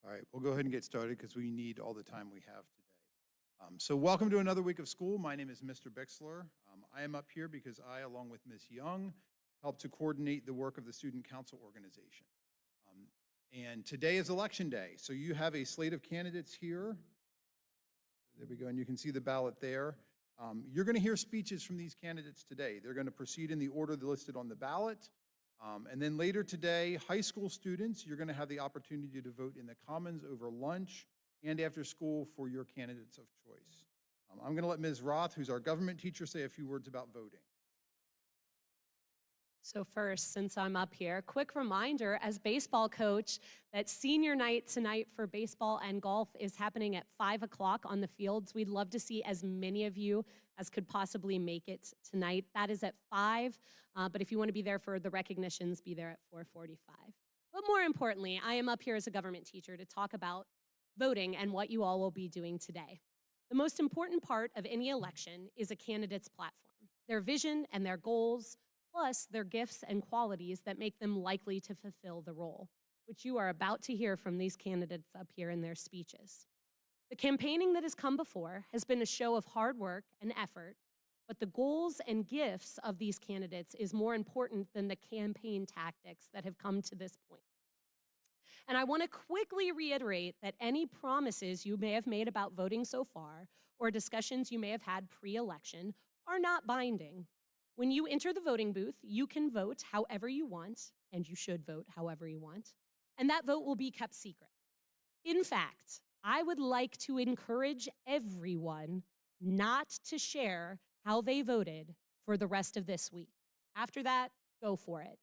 All right, we'll go ahead and get started because we need all the time we have today. So welcome to another week of school. My name is Mr. Bixler. I am up here because I, along with Ms. Young, help to coordinate the work of the Student Council organization. And today is election day, so you have a slate of candidates here. There we go, and you can see the ballot there. You're going to hear speeches from these candidates today. They're going to proceed in the order listed on the ballot. And then later today, high school students, you're going to have the opportunity to vote in the Commons over lunch and after school for your candidates of choice. I'm going to let Ms. Roth, who's our government teacher, say a few words about voting. So first, since I'm up here, quick reminder as baseball coach that senior night tonight for baseball and golf is happening at 5 o'clock on the fields. We'd love to see as many of you as could possibly make it tonight. That is at 5, but if you want to be there for the recognitions, be there at 4:45. But more importantly, I am up here as a government teacher to talk about voting and what you all will be doing today. The most important part of any election is a candidate's platform, their vision and their goals, plus their gifts and qualities that make them likely to fulfill the role, which you are about to hear from these candidates up here in their speeches. The campaigning that has come before has been a show of hard work and effort, but the goals and gifts of these candidates is more important than the campaign tactics that have come to this point. And I want to quickly reiterate that any promises you may have made about voting so far or discussions you may have had pre-election are not binding. When you enter the voting booth, you can vote however you want, and you should vote however you want, and that vote will be kept secret. In fact, I would like to encourage everyone not to share how they voted for the rest of this week. After that, go for it.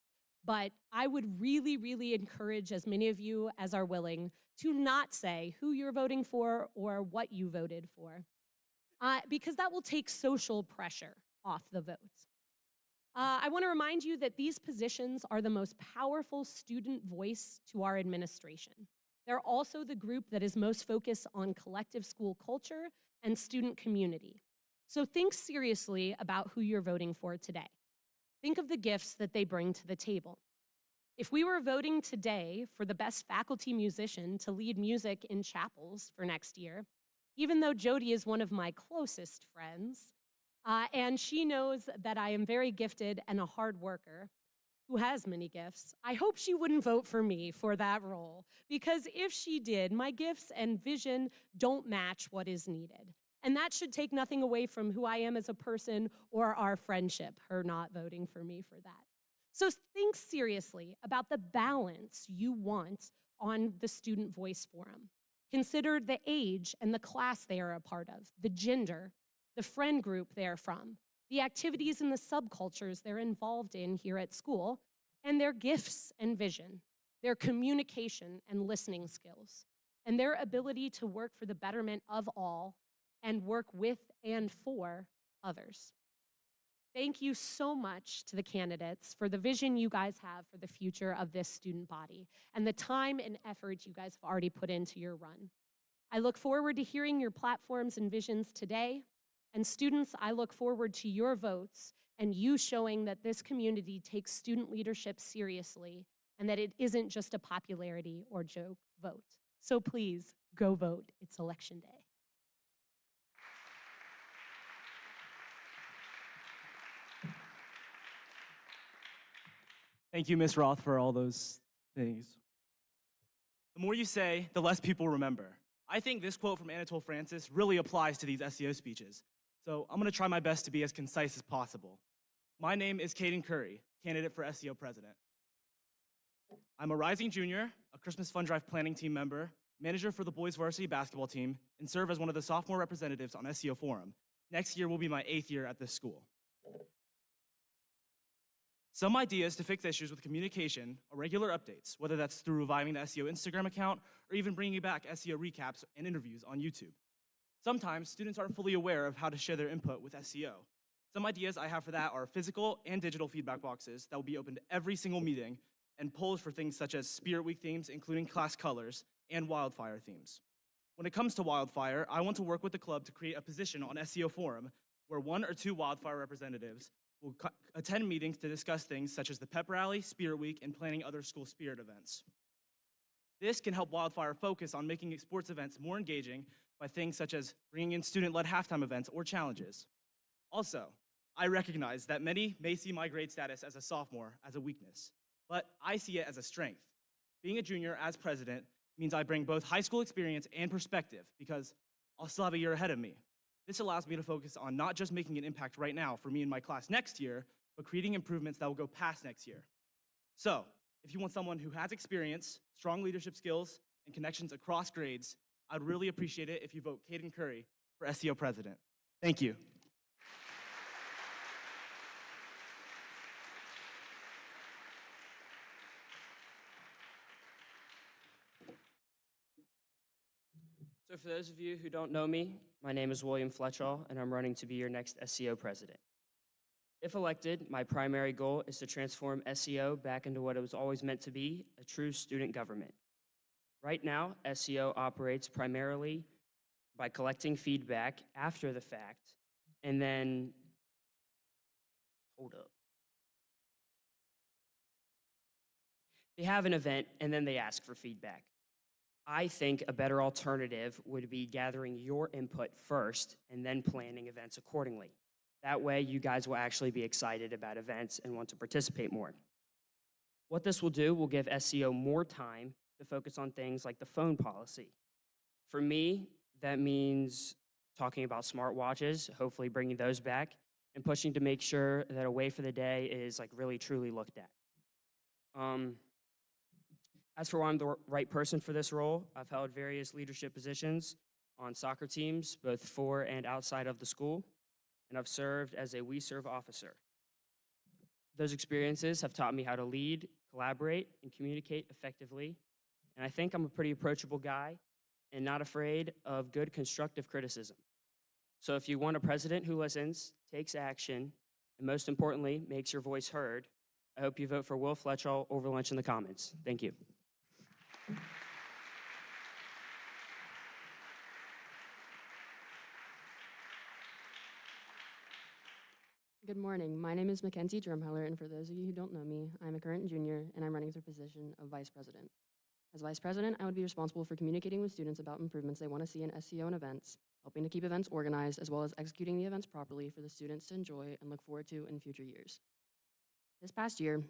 But I would really, really encourage as many of you as are willing to not say who you're voting for or what you voted for, because that will take social pressure off the votes. I want to remind you that these positions are the most powerful student voice to our administration. They're also the group that is most focused on collective school culture and student community. So think seriously about who you're voting for today. Think of the gifts that they bring to the table. If we were voting today for the best faculty musician to lead music in chapels for next year, even though Jody is one of my closest friends, and she knows that I am very gifted and a hard worker who has many gifts, I hope she wouldn't vote for me for that role, because if she did, my gifts and vision don't match what is needed. And that should take nothing away from who I am as a person or our friendship, her not voting for me for that. So think seriously about the balance you want on the Student Voice Forum. Consider the age and the class they are a part of, the gender, the friend group they're from, the activities and the subcultures they're involved in here at school, and their gifts and vision, their communication and listening skills, and their ability to work for the betterment of all and work with and for others. Thank you so much to the candidates for the vision you guys have for the future of this student body and the time and effort you guys have already put into your run. I look forward to hearing your platforms and visions today. And students, I look forward to your votes and you showing that this community takes student leadership seriously and that it isn't just a popularity or joke vote. So please, go vote. It's election day. Thank you, Ms. Roth, for all those things. The more you say, the less people remember. I think this quote from Anatole France really applies to these SEO speeches. So I'm going to try my best to be as concise as possible. My name is Caden Curry, candidate for SEO president. I'm a rising junior, a Christmas Fund Drive planning team member, manager for the boys varsity basketball team, and serve as one of the sophomore representatives on SEO Forum. Next year will be my 8th year at this school. Some ideas to fix issues with communication are regular updates, whether that's through reviving the SEO Instagram account or even bringing back SEO recaps and interviews on YouTube. Sometimes students aren't fully aware of how to share their input with SEO. Some ideas I have for that are physical and digital feedback boxes that will be open to every single meeting and polls for things such as Spirit Week themes, including class colors, and wildfire themes. When it comes to wildfire, I want to work with the club to create a position on SEO Forum where 1 or 2 wildfire representatives will attend meetings to discuss things such as the pep rally, Spirit Week, and planning other school spirit events. This can help Wildfire focus on making sports events more engaging by things such as bringing in student-led halftime events or challenges. Also, I recognize that many may see my grade status as a sophomore as a weakness, but I see it as a strength. Being a junior as president means I bring both high school experience and perspective because I'll still have a year ahead of me. This allows me to focus on not just making an impact right now for me and my class next year, but creating improvements that will go past next year. So, if you want someone who has experience, strong leadership skills, and connections across grades, I'd really appreciate it if you vote Caden Curry for SEO president. Thank you. So for those of you who don't know me, my name is William Fletchall, and I'm running to be your next SEO president. If elected, my primary goal is to transform SEO back into what it was always meant to be, a true student government. Right now, SEO operates primarily by collecting feedback after the fact, and then, hold up. They have an event, and then they ask for feedback. I think a better alternative would be gathering your input first and then planning events accordingly. That way, you guys will actually be excited about events and want to participate more. What this will do will give SEO more time to focus on things like the phone policy. For me, that means talking about smartwatches, hopefully bringing those back, and pushing to make sure that a way for the day is like really truly looked at. As for why I'm the right person for this role, I've held various leadership positions on soccer teams, both for and outside of the school, and I've served as a We Serve officer. Those experiences have taught me how to lead, collaborate, and communicate effectively, and I think I'm a pretty approachable guy and not afraid of good constructive criticism. So if you want a president who listens, takes action, and most importantly, makes your voice heard, I hope you vote for Will Fletchall over lunch in the comments. Thank you. Good morning. My name is Mackenzie Drumheller, and for those of you who don't know me, I'm a current junior, and I'm running for the position of vice president. As vice president, I would be responsible for communicating with students about improvements they want to see in SEO and events, helping to keep events organized, as well as executing the events properly for the students to enjoy and look forward to in future years. This past year,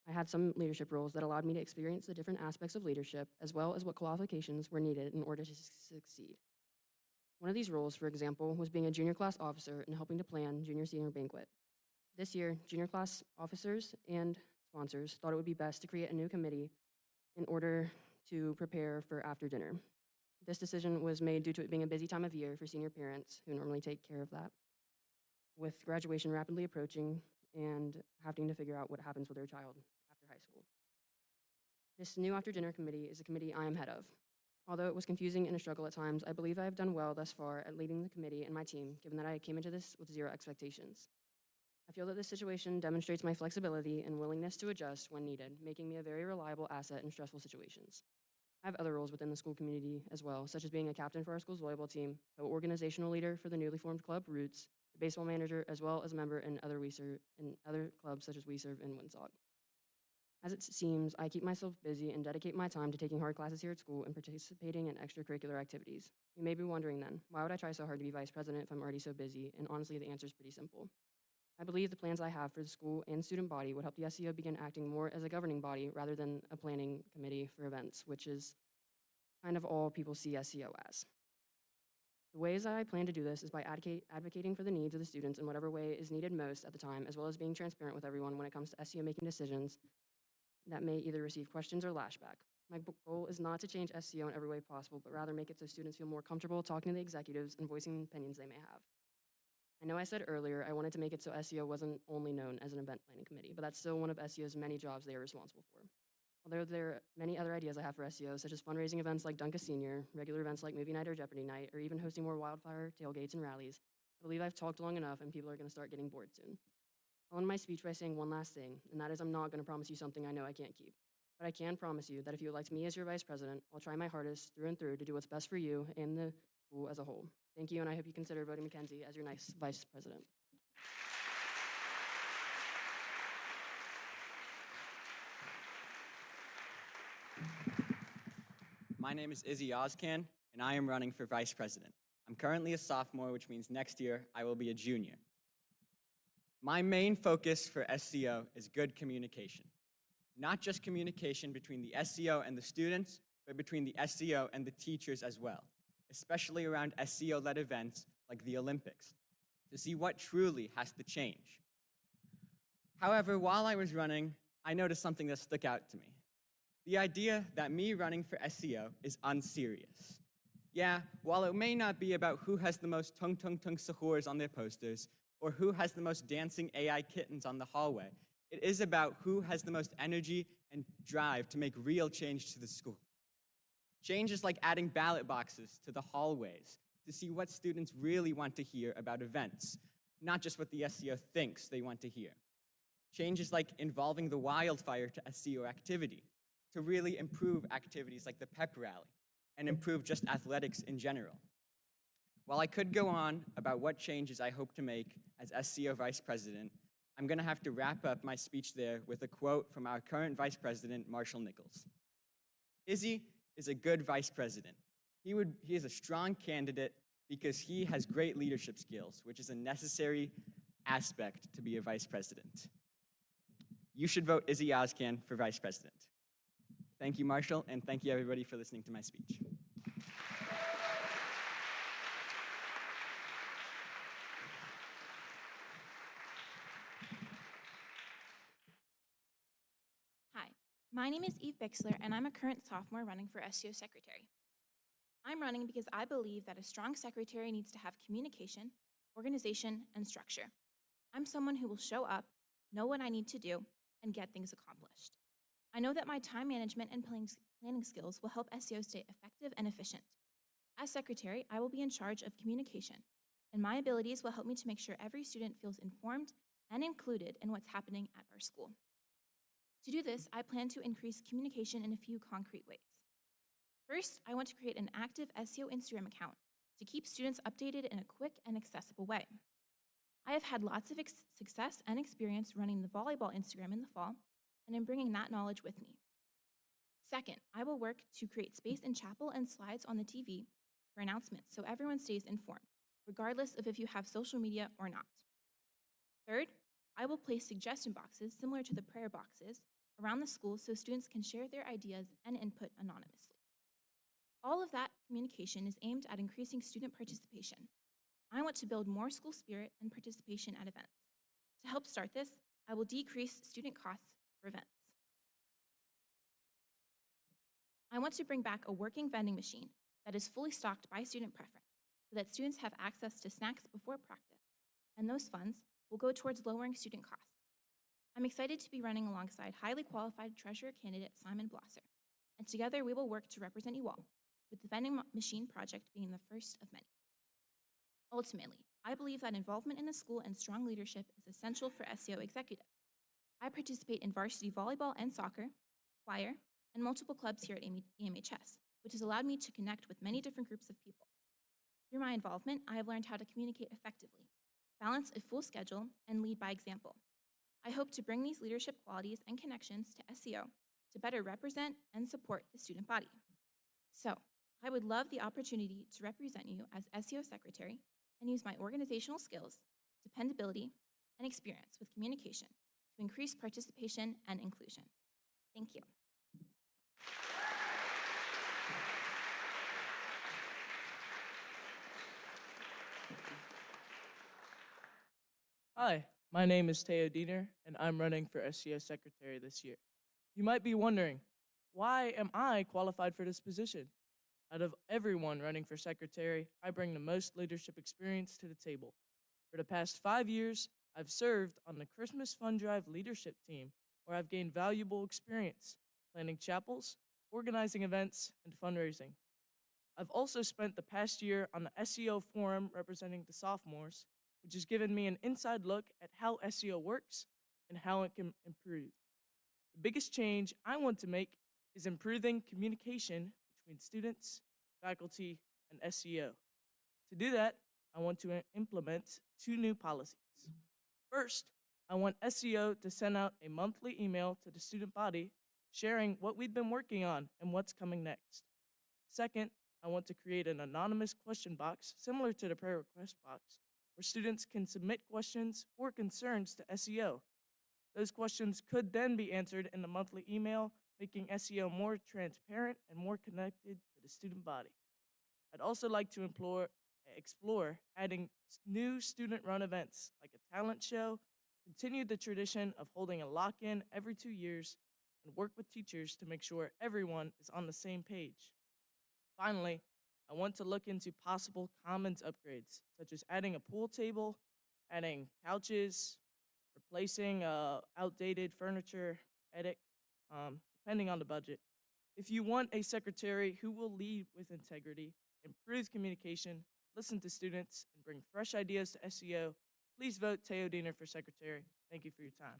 I had some leadership roles that allowed me to experience the different aspects of leadership, as well as what qualifications were needed in order to succeed. One of these roles, for example, was being a junior class officer and helping to plan junior-senior banquet. This year, junior class officers and sponsors thought it would be best to create a new committee in order to prepare for after dinner. This decision was made due to it being a busy time of year for senior parents who normally take care of that, with graduation rapidly approaching and having to figure out what happens with their child after high school. This new after dinner committee is a committee I am head of. Although it was confusing and a struggle at times, I believe I have done well thus far at leading the committee and my team, given that I came into this with zero expectations. I feel that this situation demonstrates my flexibility and willingness to adjust when needed, making me a very reliable asset in stressful situations. I have other roles within the school community as well, such as being a captain for our school's volleyball team, co-organizational leader for the newly formed club Roots, the baseball manager, as well as a member in other clubs such as We Serve and Winsock. As it seems, I keep myself busy and dedicate my time to taking hard classes here at school and participating in extracurricular activities. You may be wondering then, why would I try so hard to be vice president if I'm already so busy? And honestly, the answer is pretty simple. I believe the plans I have for the school and student body would help the SEO begin acting more as a governing body rather than a planning committee for events, which is kind of all people see SEO as. The ways that I plan to do this is by advocating for the needs of the students in whatever way is needed most at the time, as well as being transparent with everyone when it comes to SEO making decisions that may either receive questions or lashback. My goal is not to change SEO in every way possible, but rather make it so students feel more comfortable talking to the executives and voicing opinions they may have. I know I said earlier I wanted to make it so SEO wasn't only known as an event planning committee, but that's still one of SEO's many jobs they are responsible for. Although there are many other ideas I have for SEO, such as fundraising events like Dunk a Senior, regular events like Movie Night or Jeopardy Night, or even hosting more wildfire tailgates and rallies, I believe I've talked long enough and people are going to start getting bored soon. I'll end my speech by saying one last thing, and that is I'm not going to promise you something I know I can't keep. But I can promise you that if you elect me as your vice president, I'll try my hardest through and through to do what's best for you and the school as a whole. Thank you, and I hope you consider voting Mackenzie as your next vice president. my name is Izzy Ozcan, and I am running for vice president. I'm currently a sophomore, which means next year I will be a junior. My main focus for SEO is good communication. Not just communication between the SEO and the students, but between the SEO and the teachers as well, especially around SEO-led events like the Olympics, to see what truly has to change. However, while I was running, I noticed something that stuck out to me. The idea that me running for SEO is unserious. Yeah, while it may not be about who has the most tung tung tung sahurs on their posters, or who has the most dancing AI kittens on the hallway, it is about who has the most energy and drive to make real change to the school. Changes like adding ballot boxes to the hallways to see what students really want to hear about events, not just what the SEO thinks they want to hear. Changes like involving the wildfire to SEO activity to really improve activities like the pep rally and improve just athletics in general. While I could go on about what changes I hope to make as SEO vice president, I'm going to have to wrap up my speech there with a quote from our current vice president, Marshall Nichols. Izzy is a good vice president. He is a strong candidate because he has great leadership skills, which is a necessary aspect to be a vice president. You should vote Izzy Ozcan for vice president. Thank you, Marshall, and thank you, everybody, for listening to my speech. Hi, my name is Eve Bixler, and I'm a current sophomore running for SEO secretary. I'm running because I believe that a strong secretary needs to have communication, organization, and structure. I'm someone who will show up, know what I need to do, and get things accomplished. I know that my time management and planning skills will help SEO stay effective and efficient. As secretary, I will be in charge of communication, and my abilities will help me to make sure every student feels informed and included in what's happening at our school. To do this, I plan to increase communication in a few concrete ways. First, I want to create an active SEO Instagram account to keep students updated in a quick and accessible way. I have had lots of success and experience running the volleyball Instagram in the fall, and I'm bringing that knowledge with me. Second, I will work to create space in chapel and slides on the TV for announcements so everyone stays informed, regardless of if you have social media or not. Third, I will place suggestion boxes similar to the prayer boxes around the school so students can share their ideas and input anonymously. All of that communication is aimed at increasing student participation. I want to build more school spirit and participation at events. To help start this, I will decrease student costs for events. I want to bring back a working vending machine that is fully stocked by student preference so that students have access to snacks before practice, and those funds will go towards lowering student costs. I'm excited to be running alongside highly qualified treasurer candidate Simon Blosser, and together we will work to represent you all, with the vending machine project being the first of many. Ultimately, I believe that involvement in the school and strong leadership is essential for SEO executives. I participate in varsity volleyball and soccer, choir, and multiple clubs here at EMHS, which has allowed me to connect with many different groups of people. Through my involvement, I have learned how to communicate effectively, balance a full schedule, and lead by example. I hope to bring these leadership qualities and connections to SEO to better represent and support the student body. So, I would love the opportunity to represent you as SEO secretary and use my organizational skills, dependability, and experience with communication to increase participation and inclusion. Thank you. Hi, my name is Teo Diener, and I'm running for SEO Secretary this year. You might be wondering, why am I qualified for this position? Out of everyone running for Secretary, I bring the most leadership experience to the table. For the past 5 years, I've served on the Christmas Fund Drive leadership team, where I've gained valuable experience planning chapels, organizing events, and fundraising. I've also spent the past year on the SEO forum representing the sophomores, which has given me an inside look at how SEO works and how it can improve. The biggest change I want to make is improving communication between students, faculty, and SEO. To do that, I want to implement 2 new policies. First, I want SEO to send out a monthly email to the student body sharing what we've been working on and what's coming next. Second, I want to create an anonymous question box similar to the prayer request box where students can submit questions or concerns to SEO. Those questions could then be answered in the monthly email, making SEO more transparent and more connected to the student body. I'd also like to explore adding new student-run events like a talent show, continue the tradition of holding a lock-in every 2 years, and work with teachers to make sure everyone is on the same page. Finally, I want to look into possible commons upgrades, such as adding a pool table, adding couches, replacing outdated furniture, depending on the budget. If you want a secretary who will lead with integrity, improve communication, listen to students, and bring fresh ideas to SEO, please vote Teo Diener for secretary. Thank you for your time.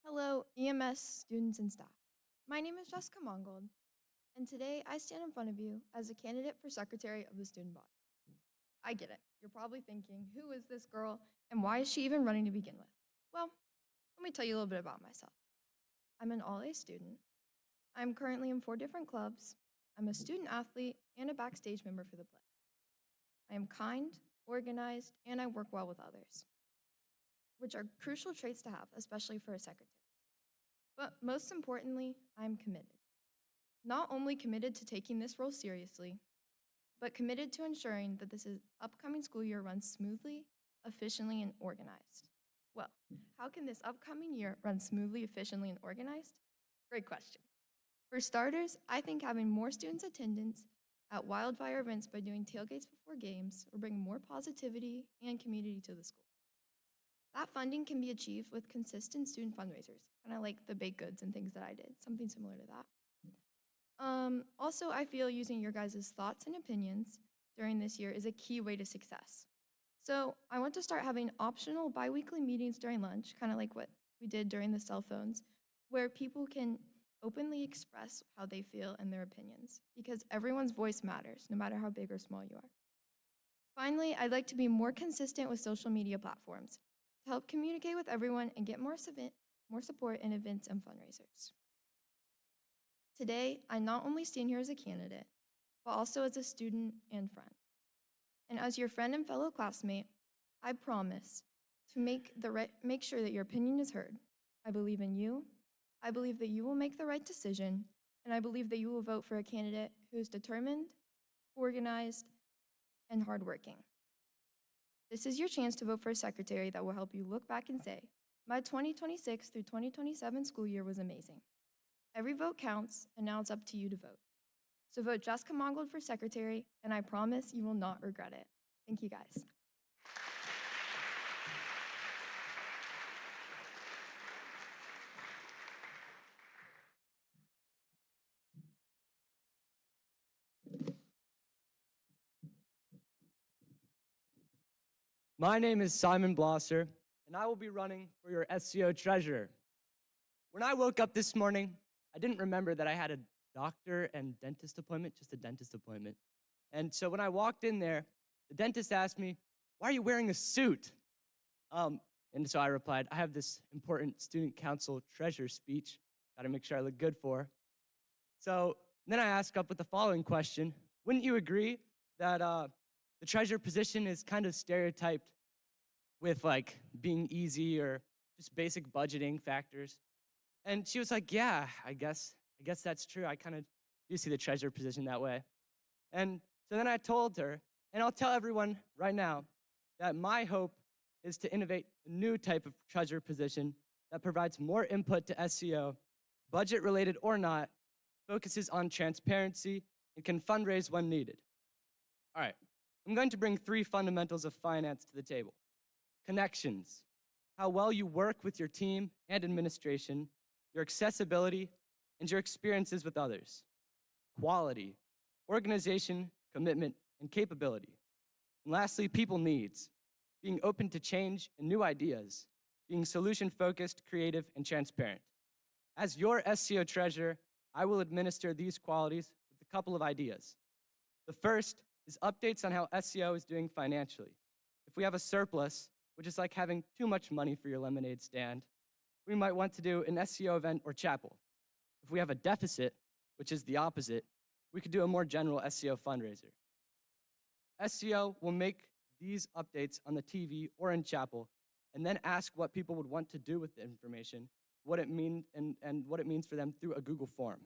Hello, EMS students and staff. My name is Jessica Mongold, and today I stand in front of you as a candidate for Secretary of the Student Body. I get it. You're probably thinking, who is this girl, and why is she even running to begin with? Well, let me tell you a little bit about myself. I'm an all-A student. I'm currently in 4 different clubs. I'm a student athlete and a backstage member for the play. I am kind, organized, and I work well with others, which are crucial traits to have, especially for a secretary. But most importantly, I'm committed. Not only committed to taking this role seriously, but committed to ensuring that this upcoming school year runs smoothly, efficiently, and organized. Well, how can this upcoming year run smoothly, efficiently, and organized? Great question. For starters, I think having more students' attendance at wildfire events by doing tailgates before games will bring more positivity and community to the school. That funding can be achieved with consistent student fundraisers, kind of like the baked goods and things that I did, something similar to that. Also, I feel using your guys' thoughts and opinions during this year is a key way to success. So I want to start having optional biweekly meetings during lunch, kind of like what we did during the cell phones, where people can openly express how they feel and their opinions, because everyone's voice matters, no matter how big or small you are. Finally, I'd like to be more consistent with social media platforms to help communicate with everyone and get more support in events and fundraisers. Today, I not only stand here as a candidate, but also as a student and friend. And as your friend and fellow classmate, I promise to make sure that your opinion is heard. I believe in you. I believe that you will make the right decision, and I believe that you will vote for a candidate who is determined, organized, and hardworking. This is your chance to vote for a secretary that will help you look back and say, my 2026 through 2027 school year was amazing. Every vote counts, and now it's up to you to vote. So vote Jessica Mongold for secretary, and I promise you will not regret it. Thank you, guys. My name is Simon Blosser, and I will be running for your SCO treasurer. When I woke up this morning, I didn't remember that I had a doctor and dentist appointment, just a dentist appointment. And so when I walked in there, the dentist asked me, "Why are you wearing a suit?" And so I replied, "I have this important student council treasurer speech. Got to make sure I look good for." So then I asked up with the following question: wouldn't you agree that the treasurer position is kind of stereotyped with like being easy or just basic budgeting factors? And she was like, "Yeah, I guess that's true. I kind of do see the treasurer position that way." And so then I told her, and I'll tell everyone right now, that my hope is to innovate a new type of treasurer position that provides more input to SEO, budget related or not, focuses on transparency, and can fundraise when needed. All right, I'm going to bring 3 fundamentals of finance to the table. Connections, how well you work with your team and administration, your accessibility, and your experiences with others. Quality, organization, commitment, and capability. And lastly, people needs, being open to change and new ideas, being solution-focused, creative, and transparent. As your SEO treasurer, I will administer these qualities with a couple of ideas. The first is updates on how SEO is doing financially. If we have a surplus, which is like having too much money for your lemonade stand. We might want to do an SEO event or chapel. If we have a deficit, which is the opposite, we could do a more general SEO fundraiser. SEO will make these updates on the TV or in chapel, and then ask what people would want to do with the information, what it means, and what it means for them through a Google form.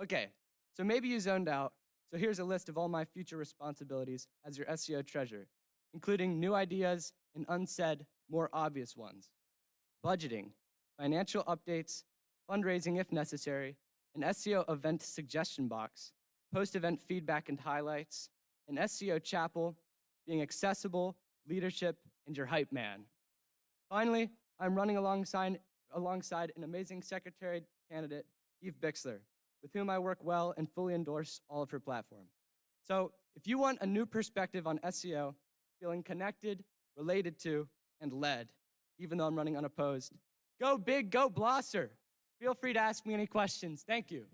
Okay, so maybe you zoned out, so here's a list of all my future responsibilities as your SEO treasurer, including new ideas and unsaid, more obvious ones. Budgeting, financial updates, fundraising if necessary, an SEO event suggestion box, post-event feedback and highlights, an SEO chapel, being accessible, leadership, and your hype man. Finally, I'm running alongside an amazing secretary candidate, Eve Bixler, with whom I work well and fully endorse all of her platform. So if you want a new perspective on SEO, feeling connected, related to, and led, even though I'm running unopposed, go big, go Blosser. Feel free to ask me any questions. Thank you.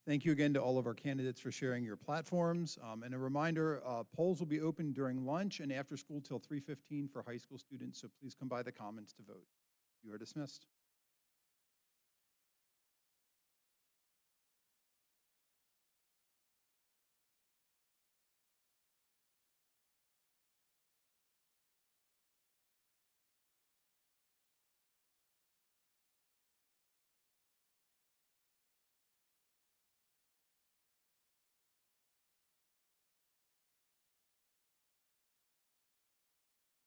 Thank you again to all of our candidates for sharing your platforms. And a reminder, polls will be open during lunch and after school till 3:15 for high school students, so please come by the Commons to vote. You are dismissed.